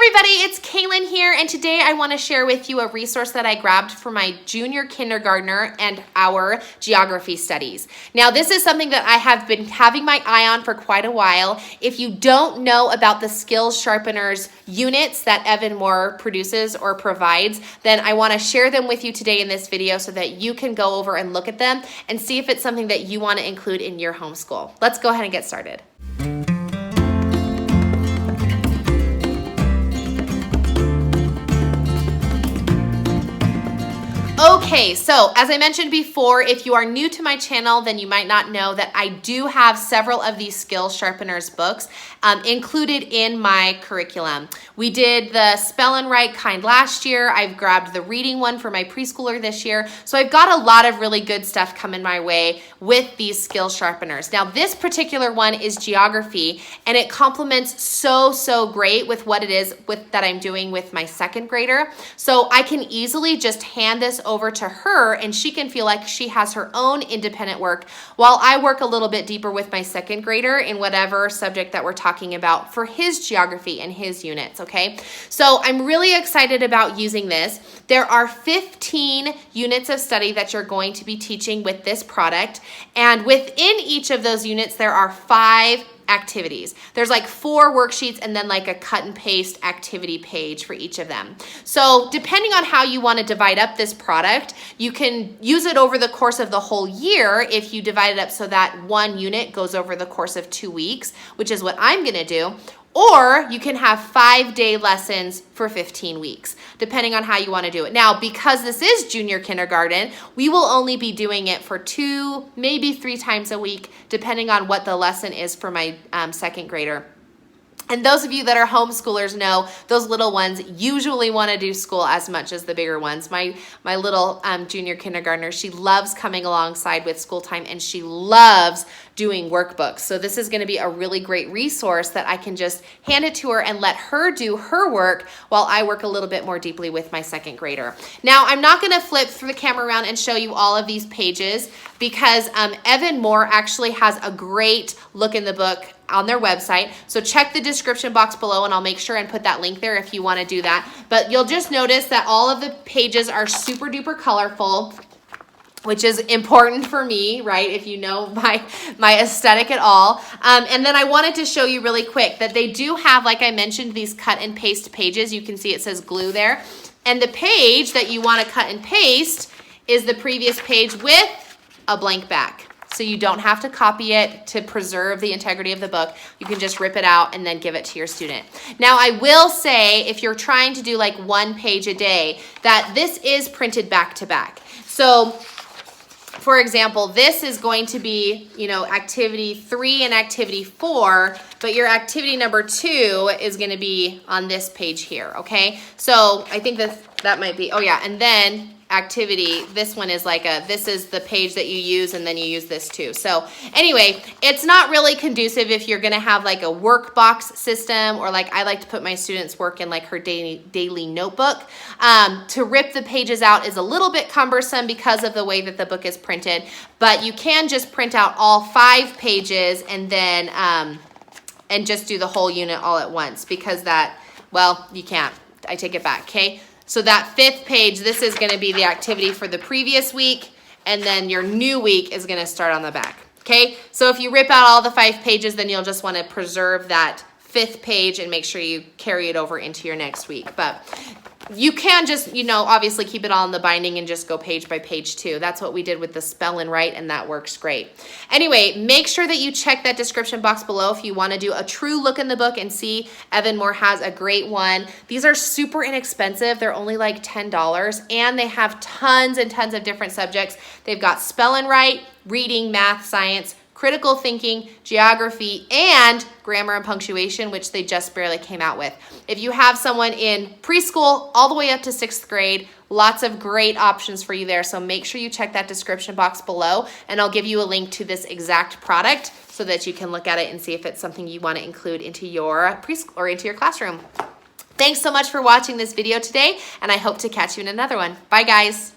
everybody, it's Kaylin here, and today I want to share with you a resource that I grabbed for my junior kindergartner and our geography studies. Now, this is something that I have been having my eye on for quite a while. If you don't know about the Skills Sharpeners units that Evan Moor produces or provides, then I want to share them with you today in this video so that you can go over and look at them and see if it's something that you want to include in your homeschool. Let's go ahead and get started. Okay, so as I mentioned before, if you are new to my channel, then you might not know that I do have several of these Skills Sharpeners books included in my curriculum. We did the Spell and Write kind last year. I've grabbed the reading one for my preschooler this year. So I've got a lot of really good stuff coming my way with these Skills Sharpeners. Now, this particular one is geography, and it complements so great with what it is that I'm doing with my second grader. So I can easily just hand this over to her and she can feel like she has her own independent work while I work a little bit deeper with my second grader in whatever subject that we're talking about for his geography and his units, okay? So I'm really excited about using this. There are 15 units of study that you're going to be teaching with this product, and within each of those units there are 5 activities. There's like 4 worksheets and then like a cut and paste activity page for each of them. So depending on how you want to divide up this product, you can use it over the course of the whole year if you divide it up so that one unit goes over the course of 2 weeks, which is what I'm going to do. Or you can have 5-day lessons for 15 weeks, depending on how you want to do it. Now, because this is junior kindergarten, we will only be doing it for 2, maybe 3 times a week, depending on what the lesson is for my second grader. And those of you that are homeschoolers know those little ones usually want to do school as much as the bigger ones. My little junior kindergartner, she loves coming alongside with school time and she loves doing workbooks. So this is going to be a really great resource that I can just hand it to her and let her do her work while I work a little bit more deeply with my second grader. Now, I'm not going to flip through the camera around and show you all of these pages because Evan Moor actually has a great look in the book on their website. So check the description box below and I'll make sure and put that link there if you want to do that. But you'll just notice that all of the pages are super duper colorful, which is important for me, right? If you know my aesthetic at all. And then I wanted to show you really quick that they do have, like I mentioned, these cut and paste pages. You can see it says glue there. And the page that you want to cut and paste is the previous page with a blank back. So you don't have to copy it to preserve the integrity of the book. You can just rip it out and then give it to your student. Now, I will say, if you're trying to do like 1 page a day, that this is printed back to back. So, for example, this is going to be, activity 3 and activity 4, but your activity number 2 is going to be on this page here, okay? So I think that might be, oh yeah, and then activity, this one is like this is the page that you use and then you use this too. So anyway, it's not really conducive if you're gonna have like a work box system, or like I like to put my students' work in like her daily notebook. To rip the pages out is a little bit cumbersome because of the way that the book is printed, but you can just print out all 5 pages and then and just do the whole unit all at once, because you can't. I take it back, okay? So that 5th page, this is going to be the activity for the previous week, and then your new week is going to start on the back, okay? So if you rip out all the 5 pages, then you'll just want to preserve that 5th page and make sure you carry it over into your next week. But you can just, obviously keep it all in the binding and just go page by page too. That's what we did with the Spell and Write, and that works great. Anyway, make sure that you check that description box below if you want to do a true look in the book and see Evan Moor has a great one. These are super inexpensive. They're only like $10, and they have tons and tons of different subjects. They've got Spell and Write, reading, math, science, critical thinking, geography, and grammar and punctuation, which they just barely came out with. If you have someone in preschool all the way up to 6th grade, lots of great options for you there. So make sure you check that description box below, and I'll give you a link to this exact product so that you can look at it and see if it's something you want to include into your preschool or into your classroom. Thanks so much for watching this video today, and I hope to catch you in another one. Bye, guys.